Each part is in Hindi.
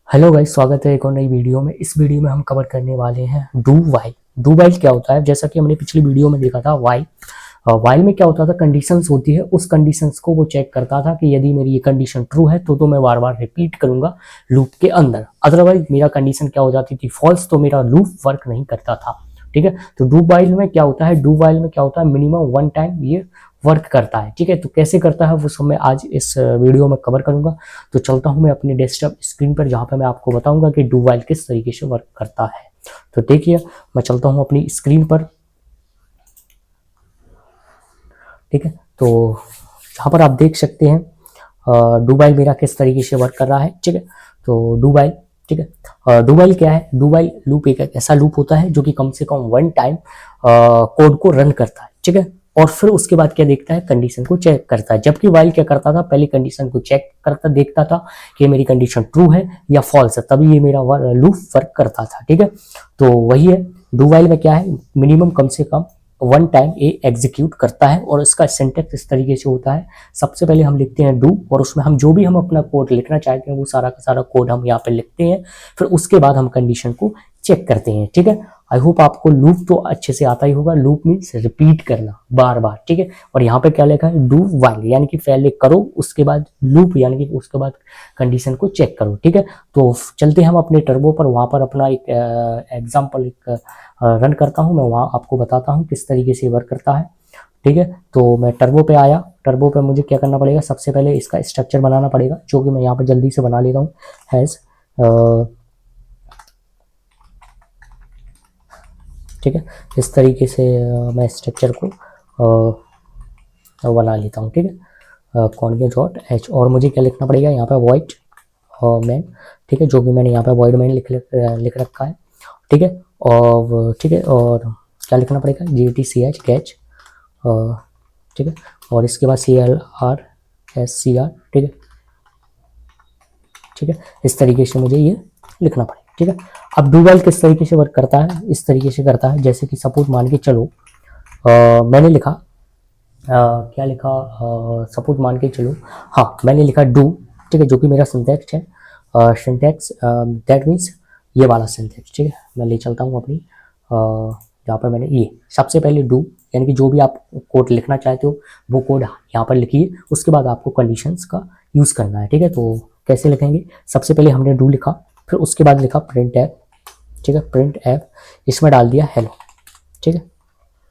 हेलो गाइस, स्वागत है एक और नई वीडियो में। इस वीडियो में हम कवर करने वाले हैं डू वाइल। डू वाइल क्या होता है? जैसा कि हमने पिछली वीडियो में देखा था वाइल। वाइल में क्या होता था, कंडीशंस होती है, उस कंडीशंस को वो चेक करता था कि यदि मेरी ये कंडीशन ट्रू है तो मैं बार बार रिपीट करूंगा लूप के अंदर। अदरवाइज मेरा कंडीशन क्या हो जाती थी, फॉल्स, तो मेरा लूप वर्क नहीं करता था। ठीक है, तो डू वाइल में क्या होता है, डू वाइल में क्या होता है, मिनिमम वन टाइम ये वर्क करता है। ठीक है, तो कैसे करता है वो सब मैं आज इस वीडियो में कवर करूंगा। तो चलता हूं मैं अपनी डेस्कटॉप स्क्रीन पर, जहां पर मैं आपको बताऊंगा कि डू वाइल किस तरीके से वर्क करता है। तो देखिए, मैं चलता हूं अपनी स्क्रीन पर। ठीक है, तो यहाँ पर आप देख सकते हैं डू वाइल मेरा किस तरीके से वर्क कर रहा है। ठीक है, तो डू वाइल, ठीक है, डू वाइल क्या है? डू वाइल लूप एक ऐसा लूप होता है जो कि कम से कम वन टाइम कोड को रन करता है। ठीक है, और फिर उसके बाद क्या देखता है, कंडीशन को चेक करता है। जबकि वाइल क्या करता था, पहले कंडीशन को चेक करता, देखता था कि मेरी कंडीशन ट्रू है या फॉल्स है, तभी ये मेरा लूप वर्क करता था। ठीक है, तो वही है डू वाइल में क्या है, मिनिमम कम से कम वन टाइम ए एग्जीक्यूट करता है। और इसका सिंटैक्स इस तरीके से होता है, सबसे पहले हम लिखते हैं डू, और उसमें हम जो भी हम अपना कोड लिखना चाहते हैं वो सारा का सारा कोड हम यहाँ पे लिखते हैं। फिर उसके बाद हम कंडीशन को चेक करते हैं। ठीक है, आई होप आपको लूप तो अच्छे से आता ही होगा। लूप मीन्स रिपीट करना बार बार। ठीक है, और यहाँ पे क्या लिखा है, डू वाइल, यानी कि पहले करो उसके बाद लूप, यानी कि उसके बाद कंडीशन को चेक करो। ठीक है, तो चलते हैं हम अपने टर्बो पर, वहां पर अपना एक एग्जाम्पल एक रन करता हूं। मैं वहां आपको बताता हूं किस तरीके से वर्क करता है। ठीक है, तो मैं टर्बो पे आया। टर्बो पे मुझे क्या करना पड़ेगा, सबसे पहले इसका स्ट्रक्चर बनाना पड़ेगा, जो कि मैं यहाँ पे जल्दी से बना लेता हूँ। हैज, ठीक है, इस तरीके से मैं स्ट्रक्चर को बना लेता हूँ। ठीक है, कॉन्गे डॉट एच, और मुझे क्या लिखना पड़ेगा यहाँ पे, वॉइड मैन। ठीक है, जो कि मैंने यहाँ पे वॉइड मैन लिख रखा है। ठीक है, और ठीक है, और क्या लिखना पड़ेगा, GTCH कैच। ठीक है, और इसके बाद CLRSCR। ठीक है, ठीक है, इस तरीके से मुझे ये लिखना पड़ेगा। ठीक है, अब डू वाइल किस तरीके से वर्क करता है, इस तरीके से करता है, जैसे कि सपोज मान के चलो मैंने लिखा क्या लिखा, सपोज मान के चलो, हाँ मैंने लिखा डू। ठीक है, जो कि मेरा सिंटैक्स है, सिंटैक्स दैट मीन्स ये वाला सिंटैक्स। ठीक है, मैं ले चलता हूँ अपनी जहाँ पर मैंने ये सबसे पहले डू, यानी कि जो भी आप कोड लिखना चाहते हो वो कोड यहाँ पर लिखिए। उसके बाद आपको कंडीशंस का यूज़ करना है। ठीक है, तो कैसे लिखेंगे, सबसे पहले हमने डू लिखा, फिर उसके बाद लिखा प्रिंट एफ। ठीक है, प्रिंट एफ, इसमें डाल दिया हेलो। ठीक है,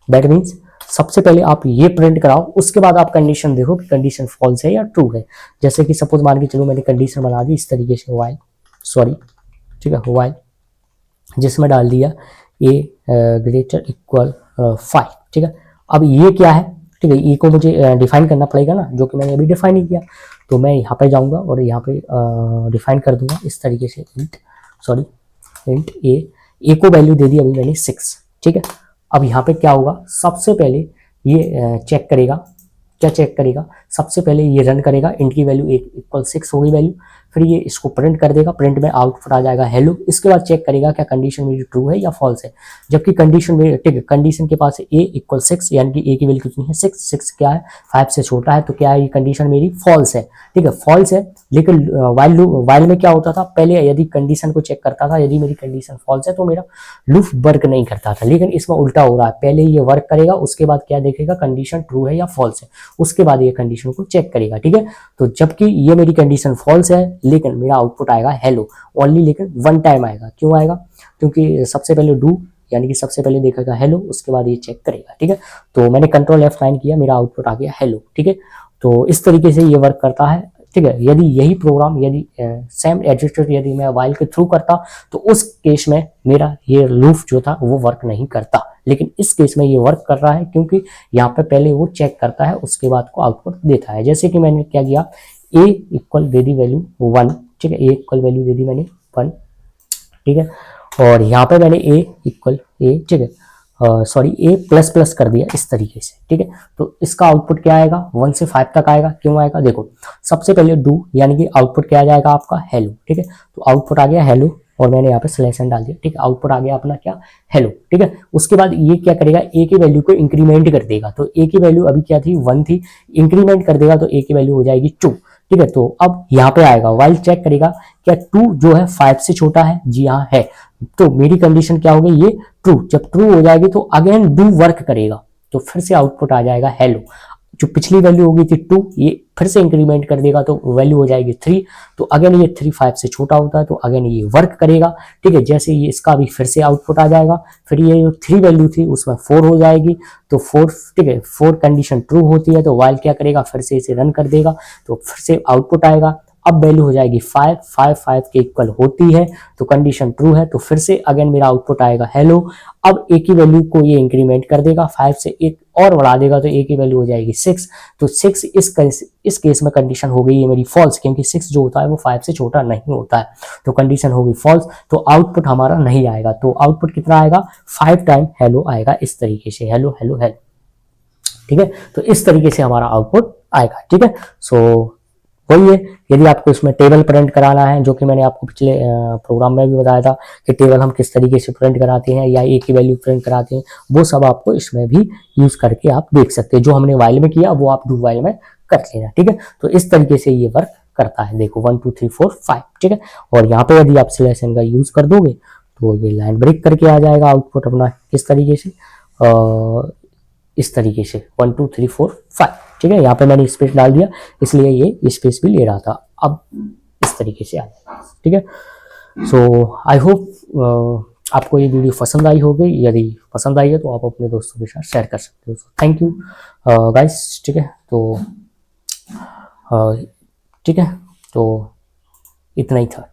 दैट मीन्स सबसे पहले आप ये प्रिंट कराओ, उसके बाद आप कंडीशन देखो कि कंडीशन फॉल्स है या ट्रू है। जैसे कि सपोज मान के चलो मैंने कंडीशन बना दी इस तरीके से, वाइल, सॉरी, ठीक है, वाइल, जिसमें डाल दिया ए ग्रेटर इक्वल 5। ठीक है, अब ये क्या है, ठीक है, ए को मुझे डिफाइन करना पड़ेगा ना, जो कि मैंने अभी डिफाइन नहीं किया। तो मैं यहाँ पे जाऊँगा और यहाँ पे डिफाइन कर दूंगा इस तरीके से, इंट, सॉरी, इंट ए को वैल्यू दे दी अभी मैंने 6। ठीक है, अब यहाँ पे क्या होगा, सबसे पहले ये चेक करेगा, क्या चेक करेगा, सबसे पहले ये रन करेगा, इंट की वैल्यू इक्वल 6 होगी वैल्यू, फिर ये इसको प्रिंट कर देगा, प्रिंट में आउटपुट आ जाएगा हेलो। इसके बाद चेक करेगा क्या कंडीशन मेरी ट्रू है या फॉल्स है। जबकि कंडीशन में, ठीक है, कंडीशन के पास ए इक्वल 6, यानी कि ए की वैल्यू कितनी है, 6 क्या है, 5 से छोटा है, तो क्या है, ये कंडीशन मेरी फॉल्स है। ठीक है, फॉल्स है। लेकिन वाइल में क्या होता था, पहले यदि कंडीशन को चेक करता था, यदि मेरी कंडीशन फॉल्स है तो मेरा लूप वर्क नहीं करता था। लेकिन इसमें उल्टा हो रहा है, पहले ये वर्क करेगा, उसके बाद क्या देखेगा, कंडीशन ट्रू है या फॉल्स है, उसके बाद ये कंडीशन को चेक करेगा। ठीक है, तो जबकि ये मेरी कंडीशन फॉल्स है, लेकिन मेरा आउटपुट आएगा हेलो ओनली, लेकिन वन टाइम आएगा। क्यों आएगा, क्योंकि सबसे पहले डू, यानी कि सबसे पहले देखेगा हेलो, उसके बाद ये चेक करेगा। ठीक है, तो मैंने कंट्रोल F9 किया, मेरा आउटपुट आ गया हेलो। ठीक है, तो इस तरीके से ये वर्क करता है। ठीक है, यदि यही प्रोग्राम, यदि सेम एडजस्टर यदि मैं वाइल के थ्रू करता तो उस केस में मेरा ये लूप जो था वो वर्क नहीं करता। लेकिन इस केस में ये वर्क कर रहा है, क्योंकि यहाँ पे पहले वो चेक करता है, उसके बाद को आउटपुट देता है। जैसे कि मैंने क्या किया, ए इक्वल दे दी वैल्यू 1। ठीक है, ए इक्वल वैल्यू दे दी मैंने 1। ठीक है, और यहाँ पे मैंने ए इक्वल ए, ठीक है, सॉरी, ए प्लस प्लस कर दिया इस तरीके से। ठीक है, तो इसका आउटपुट क्या आएगा, 1 से 5 तक आएगा। क्यों आएगा, देखो, सबसे पहले डू, यानी कि आउटपुट क्या आ जाएगा आपका, हेलो। ठीक है, तो आउटपुट आ गया हेलो, और मैंने यहाँ पे स्लेशन डाल दिया। ठीक है, आउटपुट आ गया अपना क्या, हेलो। ठीक है, उसके बाद ये क्या करेगा, ए की वैल्यू को इंक्रीमेंट कर देगा। तो ए की वैल्यू अभी क्या थी, 1 थी, इंक्रीमेंट कर देगा तो ए की वैल्यू हो जाएगी 2। ठीक है। तो अब यहाँ पे आएगा वाइल चेक करेगा क्या 2 जो है 5 से छोटा है, जी हाँ है। तो मेरी कंडीशन क्या हो गई, ये ट्रू। जब ट्रू हो जाएगी तो अगेन डू वर्क करेगा, तो फिर से आउटपुट आ जाएगा हेलो। जो पिछली वैल्यू होगी थी 2, ये फिर से इंक्रीमेंट कर देगा तो वैल्यू हो जाएगी 3। तो अगेन ये 3 5 से छोटा होता है तो अगेन ये वर्क करेगा, ठीक है। जैसे ये इसका भी फिर से आउटपुट आ जाएगा, फिर ये जो 3 वैल्यू थी उसमें 4 हो जाएगी, तो 4, ठीक है, 4 कंडीशन ट्रू होती है तो वाइल क्या करेगा, फिर से इसे रन कर देगा तो फिर से आउटपुट आएगा। अब वैल्यू हो जाएगी 5, 5 5 के इक्वल होती है तो कंडीशन ट्रू है, तो फिर से अगेन मेरा आउटपुट आएगा हेलो। अब ए की वैल्यू को ये इंक्रीमेंट कर देगा, 5 से एक और बढ़ा देगा तो ए की वैल्यू हो जाएगी 6। तो 6 इस केस में कंडीशन हो गई है मेरी फॉल्स, क्योंकि 6 जो होता है वो 5 से छोटा नहीं होता है, तो कंडीशन होगी फॉल्स। तो आउटपुट हमारा नहीं आएगा, तो आउटपुट कितना आएगा, 5 टाइम हेलो आएगा, इस तरीके से हेलो हेलो हेलो, ठीक है। तो इस तरीके से हमारा आउटपुट आएगा, ठीक है। सो वही है, यदि आपको इसमें टेबल प्रिंट कराना है, जो कि मैंने आपको पिछले प्रोग्राम में भी बताया था कि टेबल हम किस तरीके से प्रिंट कराते हैं या ए की वैल्यू प्रिंट कराते हैं, वो सब आपको इसमें भी यूज करके आप देख सकते हैं। जो हमने वाइल में किया वो आप डू वाइल में कर लेना, ठीक है। तो इस तरीके से ये वर्क करता है, देखो 1 2 3 4 5, ठीक है। और यहाँ पे यदि आप सिलेक्शन का यूज कर दोगे तो ये लाइन ब्रेक करके आ जाएगा आउटपुट अपना, किस तरीके से, इस तरीके से 1 2 3 4 5, ठीक है। यहाँ पे मैंने स्पेस डाल दिया इसलिए ये स्पेस भी ले रहा था, अब इस तरीके से आ जाएगा, ठीक है। सो आई होप आपको ये वीडियो पसंद आई होगी, यदि पसंद आई है तो आप अपने दोस्तों के साथ शेयर कर सकते हो। थैंक यू गाइस, ठीक है। तो ठीक है, तो इतना ही था।